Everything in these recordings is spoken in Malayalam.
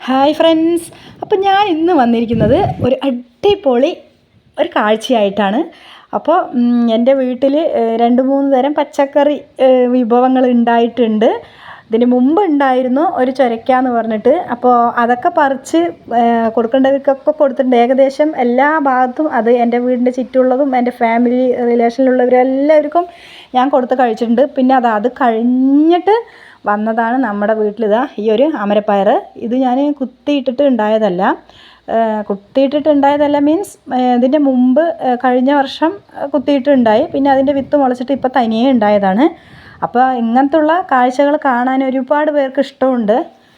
ഹായ് ഫ്രണ്ട്സ്, അപ്പം ഞാൻ ഇന്ന് വന്നിരിക്കുന്നത് ഒരു അടിപൊളി ഒരു കാഴ്ചയായിട്ടാണ്. അപ്പോൾ എൻ്റെ വീട്ടിൽ 2-3 തരം പച്ചക്കറി വിഭവങ്ങൾ ഉണ്ടായിട്ടുണ്ട്. ഇതിന് മുമ്പ് ഉണ്ടായിരുന്നു ഒരു ചൊരയ്ക്ക എന്ന് പറഞ്ഞിട്ട്. അപ്പോൾ അതൊക്കെ പറിച്ച് കൊടുക്കേണ്ടവർക്കൊക്കെ കൊടുത്തിട്ടുണ്ട്. ഏകദേശം എല്ലാ ഭാഗത്തും അത് എൻ്റെ വീടിൻ്റെ ചുറ്റുമുള്ളതും എൻ്റെ ഫാമിലി റിലേഷനിലുള്ളവരെല്ലാവർക്കും ഞാൻ കൊടുത്ത് കഴിച്ചിട്ടുണ്ട്. പിന്നെ അത് കഴിഞ്ഞിട്ട് വന്നതാണ് നമ്മുടെ വീട്ടിലിതാ ഈ ഒരു അമരപ്പയർ. ഇത് ഞാൻ കുത്തിയിട്ടിട്ടുണ്ടായതല്ല മീൻസ് ഇതിൻ്റെ മുമ്പ് കഴിഞ്ഞ വർഷം കുത്തിയിട്ടുണ്ടായി. പിന്നെ അതിൻ്റെ വിത്ത് മുളച്ചിട്ട് ഇപ്പോൾ തനിയെ ഉണ്ടായതാണ്. അപ്പോൾ ഇങ്ങനത്തുള്ള കാഴ്ചകൾ കാണാൻ ഒരുപാട് പേർക്ക്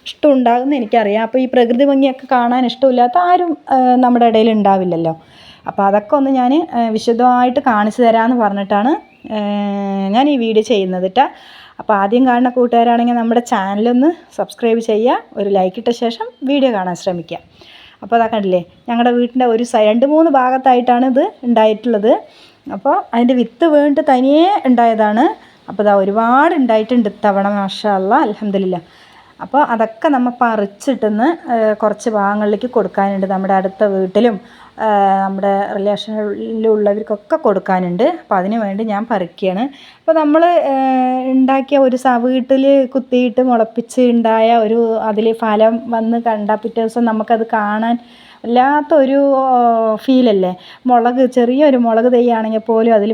ഇഷ്ടമുണ്ടാകുമെന്ന് എനിക്കറിയാം. അപ്പോൾ ഈ പ്രകൃതി ഭംഗിയൊക്കെ കാണാൻ ഇഷ്ടമില്ലാത്ത ആരും നമ്മുടെ ഇടയിൽ ഉണ്ടാവില്ലല്ലോ. അപ്പോൾ അതൊക്കെ ഒന്ന് ഞാൻ വിശദമായിട്ട് കാണിച്ചു തരാമെന്ന് പറഞ്ഞിട്ടാണ് ഞാൻ ഈ വീഡിയോ ചെയ്യുന്നത് കേട്ടോ. അപ്പോൾ ആദ്യം കാണുന്ന കൂട്ടുകാരാണെങ്കിൽ നമ്മുടെ ചാനലൊന്ന് സബ്സ്ക്രൈബ് ചെയ്യുക, ഒരു ലൈക്ക് ഇട്ട ശേഷം വീഡിയോ കാണാൻ ശ്രമിക്കുക. അപ്പോൾ അതാ കണ്ടില്ലേ, ഞങ്ങളുടെ വീട്ടിൻ്റെ ഒരു 2-3 ഭാഗത്തായിട്ടാണ് ഇത് ഉണ്ടായിട്ടുള്ളത്. അപ്പോൾ അതിൻ്റെ വിത്ത് വീണിട്ട് തനിയെ ഉണ്ടായതാണ്. അപ്പോൾ ഇതാ ഒരുപാട് ഉണ്ടായിട്ടുണ്ട് ഇത്തവണ, മാഷാ അല്ലാഹ്, അൽഹംദുലില്ലാ. അപ്പോൾ അതൊക്കെ നമ്മൾ പറിച്ചിട്ടെന്ന് കുറച്ച് ഭാഗങ്ങളിലേക്ക് കൊടുക്കാനുണ്ട്. നമ്മുടെ അടുത്ത വീട്ടിലും നമ്മുടെ റിലേഷനിലുള്ളവർക്കൊക്കെ കൊടുക്കാനുണ്ട്. അപ്പോൾ അതിന് വേണ്ടി ഞാൻ പറിക്കുകയാണ്. അപ്പോൾ നമ്മൾ ഉണ്ടാക്കിയ ഒരു വീട്ടിൽ കുത്തിയിട്ട് മുളപ്പിച്ച് ഉണ്ടായ അതിൽ ഫലം വന്ന് കണ്ട പിറ്റേ ദിവസം നമുക്കത് കാണാൻ വല്ലാത്തൊരു ഫീലല്ലേ. ചെറിയൊരു മുളക് തൈയാണെങ്കിൽ പോലും അതിൽ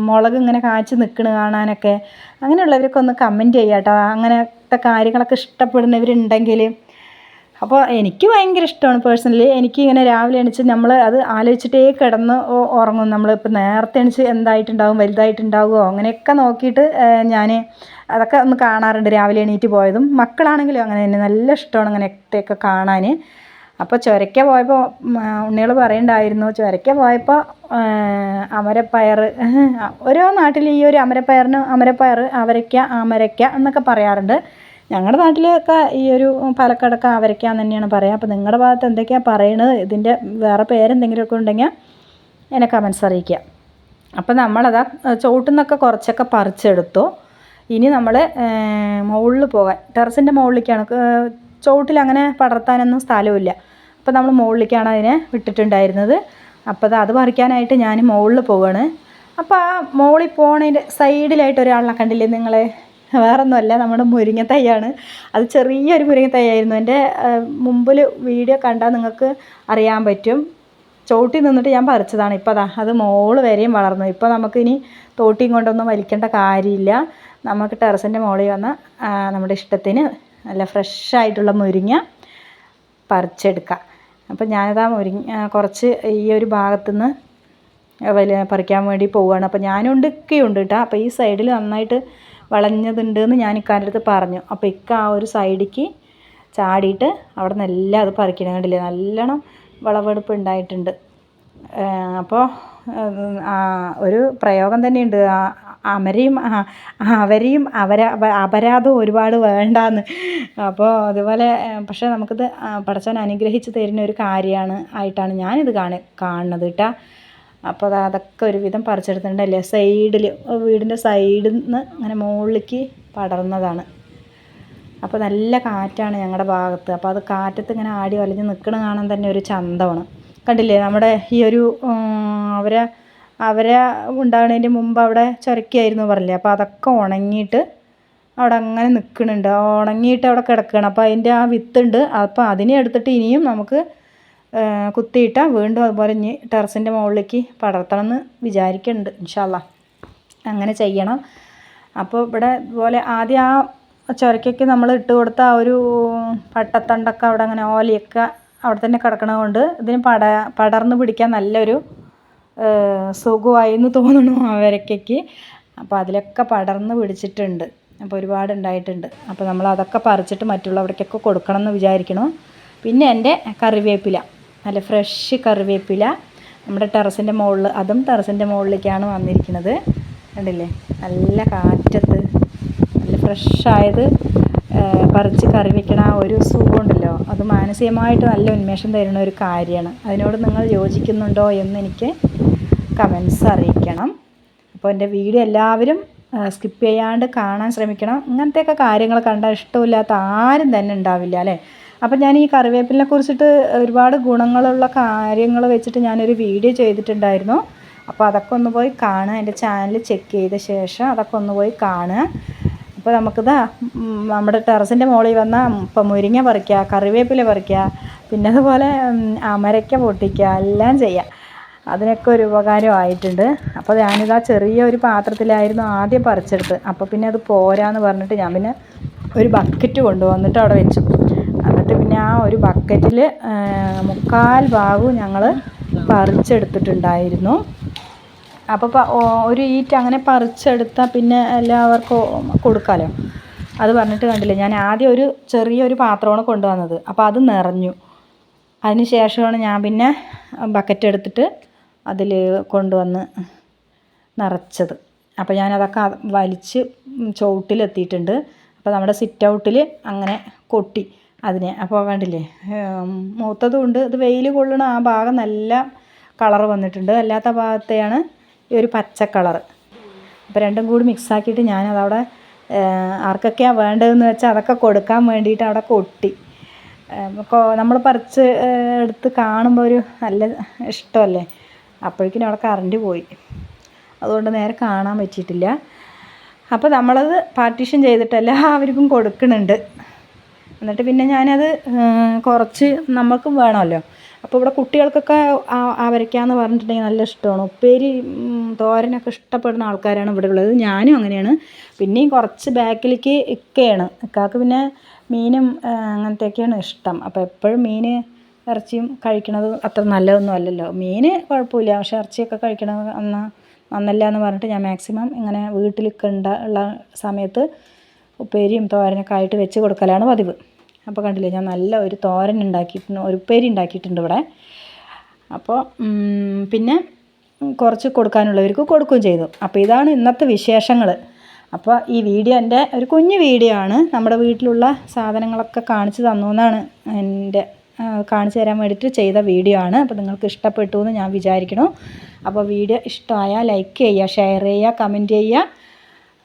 മുളക് ഇങ്ങനെ കായ്ച്ച് നിൽക്കണ കാണാനൊക്കെ. അങ്ങനെയുള്ളവർക്കൊക്കെ ഒന്ന് കമൻറ്റ് ചെയ്യാം കേട്ടോ, അങ്ങനത്തെ കാര്യങ്ങളൊക്കെ ഇഷ്ടപ്പെടുന്നവരുണ്ടെങ്കിൽ. അപ്പോൾ എനിക്ക് ഭയങ്കര ഇഷ്ടമാണ് പേഴ്സണലി. എനിക്ക് ഇങ്ങനെ രാവിലെ എണീച്ച് നമ്മൾ അത് ആലോചിച്ചിട്ടേ കിടന്ന് ഉറങ്ങും. നമ്മളിപ്പോൾ നേരത്തെ എണീച്ച് എന്തായിട്ടുണ്ടാകും, വലുതായിട്ടുണ്ടാകുമോ, അങ്ങനെയൊക്കെ നോക്കിയിട്ട് ഞാൻ അതൊക്കെ ഒന്ന് കാണാറുണ്ട് രാവിലെ എണീറ്റ് പോയതും. മക്കളാണെങ്കിലും അങ്ങനെ തന്നെ നല്ല ഇഷ്ടമാണ് അങ്ങനെയൊക്കെ കാണാൻ. അപ്പോൾ ചൊരയ്ക്ക പോയപ്പോൾ ഉണ്ണികൾ പറയുന്നുണ്ടായിരുന്നു, ചൊരയ്ക്ക പോയപ്പോൾ അമരപ്പയർ, ഓരോ നാട്ടിൽ ഈ ഒരു അമരപ്പയർ, അവരയ്ക്ക, അമരയ്ക്ക എന്നൊക്കെ പറയാറുണ്ട്. ഞങ്ങളുടെ നാട്ടിലൊക്കെ ഈ ഒരു പാലക്കാടൊക്കെ അവരയ്ക്ക എന്ന് തന്നെയാണ് പറയുക. അപ്പോൾ നിങ്ങളുടെ ഭാഗത്ത് എന്തൊക്കെയാണ് പറയണത്, ഇതിൻ്റെ വേറെ പേരെന്തെങ്കിലുമൊക്കെ ഉണ്ടെങ്കിൽ എന്നെ കമൻസ് അറിയിക്കുക. അപ്പോൾ നമ്മളതാ ചോട്ടിൽ നിന്നൊക്കെ കുറച്ചൊക്കെ പറിച്ചെടുത്തു. ഇനി നമ്മൾ മുകളിൽ പോകാൻ, ടെറസിൻ്റെ മുകളിലേക്കാണ്. ചോട്ടിൽ അങ്ങനെ പടർത്താനൊന്നും സ്ഥലമില്ല. അപ്പോൾ നമ്മൾ മുകളിലേക്കാണ് അതിനെ വിട്ടിട്ടുണ്ടായിരുന്നത്. അപ്പോൾ അത് പറിക്കാനായിട്ട് ഞാൻ മുകളിൽ പോവുകയാണ്. അപ്പോൾ ആ മുകളിൽ പോണതിൻ്റെ സൈഡിലായിട്ട് ഒരാളിനെ കണ്ടില്ലേ നിങ്ങളെ, വേറൊന്നുമല്ല, നമ്മുടെ മുരിങ്ങ തൈയാണ്. അത് ചെറിയൊരു മുരിങ്ങ തൈയായിരുന്നു. എൻ്റെ മുമ്പിൽ വീഡിയോ കണ്ടാൽ നിങ്ങൾക്ക് അറിയാൻ പറ്റും. ചോട്ടിൽ നിന്നിട്ട് ഞാൻ പറിച്ചതാണ്. ഇപ്പോൾ അത് മുകളിൽ വരെയും വളർന്നു. ഇപ്പോൾ നമുക്കിനി തോട്ടിയും കൊണ്ടൊന്നും വലിക്കേണ്ട കാര്യമില്ല. നമുക്ക് ടെറസിൻ്റെ മുകളിൽ വന്ന നമ്മുടെ ഇഷ്ടത്തിന് നല്ല ഫ്രഷായിട്ടുള്ള മുരിങ്ങ പറിച്ചെടുക്കാം. അപ്പോൾ ഞാനിതാ കുറച്ച് ഈ ഒരു ഭാഗത്തുനിന്ന് പറിക്കാൻ വേണ്ടി പോവുകയാണ്. അപ്പോൾ ഞാനുണ്ട്, ഇക്കയുണ്ട് കേട്ടോ. അപ്പോൾ ഈ സൈഡിൽ നന്നായിട്ട് വളഞ്ഞതുണ്ട് എന്ന് ഞാൻ ഇക്കാൻ്റെ അടുത്ത് പറഞ്ഞു. അപ്പോൾ ഇക്ക ആ ഒരു സൈഡിലേക്ക് ചാടിയിട്ട് അവിടെ നിന്ന് എല്ലാം അത് പറിക്കണം. കണ്ടില്ലേ, നല്ലോണം വിളവെടുപ്പ് ഉണ്ടായിട്ടുണ്ട്. അപ്പോൾ ഒരു പ്രയോഗം തന്നെയുണ്ട്, അപരാധവും ഒരുപാട് വേണ്ടാന്ന്. അപ്പോൾ അതുപോലെ പക്ഷേ നമുക്കിത് പടച്ചവൻ അനുഗ്രഹിച്ച് തരുന്ന ഒരു കാര്യമായിട്ടാണ് ഞാനിത് കാണുന്നത് കേട്ടോ. അപ്പോൾ അതൊക്കെ ഒരുവിധം പറിച്ചെടുത്തിട്ടുണ്ടല്ലേ. സൈഡിൽ, വീടിൻ്റെ സൈഡിൽ നിന്ന് അങ്ങനെ മുകളിലേക്ക് പടർന്നതാണ്. അപ്പോൾ നല്ല കാറ്റാണ് ഞങ്ങളുടെ ഭാഗത്ത്. അപ്പോൾ അത് കാറ്റത്ത് ഇങ്ങനെ ആടി വലഞ്ഞ് നിൽക്കണ കാണാൻ തന്നെ ഒരു ചന്തമാണ്. കണ്ടില്ലേ, നമ്മുടെ ഈ ഒരു അവരെ ഉണ്ടാകുന്നതിൻ്റെ മുമ്പ് അവിടെ ചൊരയ്ക്കായിരുന്നു പറഞ്ഞില്ലേ. അപ്പോൾ അതൊക്കെ ഉണങ്ങിയിട്ട് അവിടെ അങ്ങനെ നിൽക്കുന്നുണ്ട്, ഉണങ്ങിയിട്ട് അവിടെ കിടക്കുകയാണ്. അപ്പോൾ അതിൻ്റെ ആ വിത്തുണ്ട്. അപ്പോൾ അതിനെ എടുത്തിട്ട് ഇനിയും നമുക്ക് കുത്തിയിട്ടാൽ വീണ്ടും അതുപോലെ ഇനി ടെറസിൻ്റെ മുകളിലേക്ക് പടർത്തണം എന്ന് വിചാരിക്കുന്നുണ്ട്. ഇൻഷാ അല്ലാഹ് അങ്ങനെ ചെയ്യണം. അപ്പോൾ ഇവിടെ ഇതുപോലെ ആദ്യം ആ ചൊരയ്ക്കൊക്കെ നമ്മൾ ഇട്ട് കൊടുത്ത ആ ഒരു പട്ടത്തണ്ടൊക്കെ അവിടെ അങ്ങനെ ഓലയൊക്കെ അവിടെ തന്നെ കിടക്കണത് കൊണ്ട് ഇതിന് പടർന്ന് പിടിക്കാൻ നല്ലൊരു സുഖമായി എന്ന് തോന്നുന്നു അവരയ്ക്കൊക്കെ. അപ്പോൾ അതിലൊക്കെ പടർന്ന് പിടിച്ചിട്ടുണ്ട്. അപ്പോൾ ഒരുപാട് ഉണ്ടായിട്ടുണ്ട്. അപ്പോൾ നമ്മൾ അതൊക്കെ പറിച്ചിട്ട് മറ്റുള്ളവർക്കൊക്കെ കൊടുക്കണം എന്ന് വിചാരിക്കണം. പിന്നെ എൻ്റെ കറിവേപ്പില, നല്ല ഫ്രഷ് കറിവേപ്പില നമ്മുടെ ടെറസിൻ്റെ മുകളിൽ, അതും ടെറസിൻ്റെ മുകളിലേക്കാണ് വന്നിരിക്കുന്നത്. കണ്ടില്ലേ, നല്ല കാറ്റത്ത് നല്ല ഫ്രഷായത് പറിച്ച് കറി വയ്ക്കണ ആ ഒരു സുഖമുണ്ടല്ലോ, അത് മാനസികമായിട്ട് നല്ല ഉന്മേഷം തരുന്ന ഒരു കാര്യമാണ്. അതിനോട് നിങ്ങൾ യോജിക്കുന്നുണ്ടോ എന്ന് എനിക്ക് കമൻസ് അറിയിക്കണം. അപ്പോൾ എൻ്റെ വീഡിയോ എല്ലാവരും സ്കിപ്പ് ചെയ്യാണ്ട് കാണാൻ ശ്രമിക്കണം. ഇങ്ങനത്തെയൊക്കെ കാര്യങ്ങൾ കണ്ടാൽ ഇഷ്ടമില്ലാത്ത ആരും തന്നെ ഉണ്ടാവില്ല അല്ലേ. അപ്പം ഞാൻ ഈ കറിവേപ്പിലിനെ കുറിച്ചിട്ട് ഒരുപാട് ഗുണങ്ങളുള്ള കാര്യങ്ങൾ വെച്ചിട്ട് ഞാനൊരു വീഡിയോ ചെയ്തിട്ടുണ്ടായിരുന്നു. അപ്പോൾ അതൊക്കെ ഒന്ന് പോയി കാണുക, എൻ്റെ ചാനൽ ചെക്ക് ചെയ്ത ശേഷം അതൊക്കെ ഒന്ന് പോയി കാണുക. അപ്പോൾ നമുക്കിതാ നമ്മുടെ ടെറസിൻ്റെ മുകളിൽ വന്നാൽ ഇപ്പം മുരിങ്ങ പറിക്കുക, കറിവേപ്പില പറിക്കുക, പിന്നെ അതുപോലെ അമരയ്ക്ക പൊട്ടിക്കുക, എല്ലാം ചെയ്യാം. അതിനൊക്കെ ഒരു ഉപകാരമായിട്ടുണ്ട്. അപ്പോൾ ഞാനിതാ ചെറിയൊരു പാത്രത്തിലായിരുന്നു ആദ്യം പറിച്ചെടുത്ത്. അപ്പോൾ പിന്നെ അത് പോരാന്ന് പറഞ്ഞിട്ട് ഞാൻ പിന്നെ ഒരു ബക്കറ്റ് കൊണ്ടുവന്നിട്ട് അവിടെ വെച്ചു. എന്നിട്ട് പിന്നെ ആ ഒരു ബക്കറ്റിൽ 3/4 ഭാഗവും ഞങ്ങൾ പറിച്ചെടുത്തിട്ടുണ്ടായിരുന്നു. അപ്പോൾ ഒരു ഈറ്റ് അങ്ങനെ പറിച്ചെടുത്താൽ പിന്നെ എല്ലാവർക്കും കൊടുക്കാമല്ലോ. അത് പറഞ്ഞിട്ട് കണ്ടില്ലേ, ഞാൻ ആദ്യം ഒരു ചെറിയൊരു പാത്രമാണ് കൊണ്ടുവന്നത്. അപ്പോൾ അത് നിറഞ്ഞു. അതിന് ശേഷമാണ് ഞാൻ പിന്നെ ബക്കറ്റ് എടുത്തിട്ട് അതിൽ കൊണ്ടുവന്ന് നിറച്ചത്. അപ്പോൾ ഞാനതൊക്കെ വലിച്ച് ചുവട്ടിലെത്തിയിട്ടുണ്ട്. അപ്പോൾ നമ്മുടെ സിറ്റ് ഔട്ടിൽ അങ്ങനെ കൊട്ടി അതിനെ. അപ്പോൾ കണ്ടില്ലേ, മൂത്തതും ഉണ്ട്. ഇത് വെയിൽ കൊള്ളണ ആ ഭാഗം നല്ല കളർ വന്നിട്ടുണ്ട്, അല്ലാത്ത ഭാഗത്തെയാണ് ഈ ഒരു പച്ച കളറ്. അപ്പോൾ രണ്ടും കൂടി മിക്സാക്കിയിട്ട് ഞാനതവിടെ ആർക്കൊക്കെയാണ് വേണ്ടതെന്ന് വെച്ചാൽ അതൊക്കെ കൊടുക്കാൻ വേണ്ടിയിട്ട് അവിടെ കൊട്ടി. നമ്മൾ പറിച്ച് എടുത്ത് കാണുമ്പോൾ ഒരു നല്ല ഇഷ്ടമല്ലേ. അപ്പോഴേക്കും അവിടെ കറണ്ട് പോയി, അതുകൊണ്ട് നേരെ കാണാൻ പറ്റിയിട്ടില്ല. അപ്പോൾ നമ്മളത് പാർട്ടീഷൻ ചെയ്തിട്ട് എല്ലാവർക്കും കൊടുക്കുന്നുണ്ട്. എന്നിട്ട് പിന്നെ ഞാനത് കുറച്ച് നമുക്കും വേണമല്ലോ. അപ്പോൾ ഇവിടെ കുട്ടികൾക്കൊക്കെ അവരയ്ക്കാന്ന് പറഞ്ഞിട്ടുണ്ടെങ്കിൽ നല്ല ഇഷ്ടമാണ്. ഉപ്പേരി തോരനൊക്കെ ഇഷ്ടപ്പെടുന്ന ആൾക്കാരാണ് ഇവിടെ ഉള്ളത്. ഞാനും അങ്ങനെയാണ്. പിന്നെയും കുറച്ച് ബാക്കിലേക്ക് ഇക്കയാണ്. ഇക്കാക്ക് പിന്നെ മീനും അങ്ങനത്തെയൊക്കെയാണ് ഇഷ്ടം. അപ്പോൾ എപ്പോഴും മീൻ ഇറച്ചിയും കഴിക്കണത് അത്ര നല്ലതൊന്നും അല്ലല്ലോ. മീൻ കുഴപ്പമില്ല, പക്ഷേ ഇറച്ചിയൊക്കെ കഴിക്കണത് നന്നല്ല എന്ന് പറഞ്ഞിട്ട് ഞാൻ മാക്സിമം ഇങ്ങനെ വീട്ടിലൊക്കെ ഉള്ള സമയത്ത് ഉപ്പേരിയും തോരനൊക്കെ ആയിട്ട് വെച്ച് കൊടുക്കലാണ് പതിവ്. അപ്പോൾ കണ്ടില്ലേ, ഞാൻ നല്ല ഒരു തോരൻ ഉണ്ടാക്കിയിട്ടുണ്ട്, ഒരു ഉപ്പേരി ഉണ്ടാക്കിയിട്ടുണ്ട് ഇവിടെ. അപ്പോൾ പിന്നെ കുറച്ച് കൊടുക്കാനുള്ളവർക്ക് കൊടുക്കുകയും ചെയ്തു. അപ്പോൾ ഇതാണ് ഇന്നത്തെ വിശേഷങ്ങൾ. അപ്പോൾ ഈ വീഡിയോ എൻ്റെ ഒരു കുഞ്ഞു വീഡിയോ ആണ്. നമ്മുടെ വീട്ടിലുള്ള സാധനങ്ങളൊക്കെ കാണിച്ചു തന്നു എന്നാണ് കാണിച്ചു തരാൻ വേണ്ടിയിട്ട് ചെയ്ത വീഡിയോ ആണ്. അപ്പോൾ നിങ്ങൾക്ക് ഇഷ്ടപ്പെട്ടു എന്ന് ഞാൻ വിചാരിക്കുന്നു. അപ്പോൾ വീഡിയോ ഇഷ്ടമായാൽ ലൈക്ക് ചെയ്യുക, ഷെയർ ചെയ്യുക, കമൻറ്റ് ചെയ്യുക.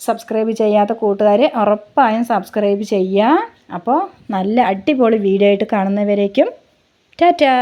സബ്സ്ക്രൈബ് ചെയ്യാത്ത കൂട്ടുകാർ ഉറപ്പായും സബ്സ്ക്രൈബ് ചെയ്യുക. അപ്പോൾ നല്ല അടിപൊളി വീഡിയോ ആയിട്ട് കാണുന്നവരേക്കും ടാറ്റാ.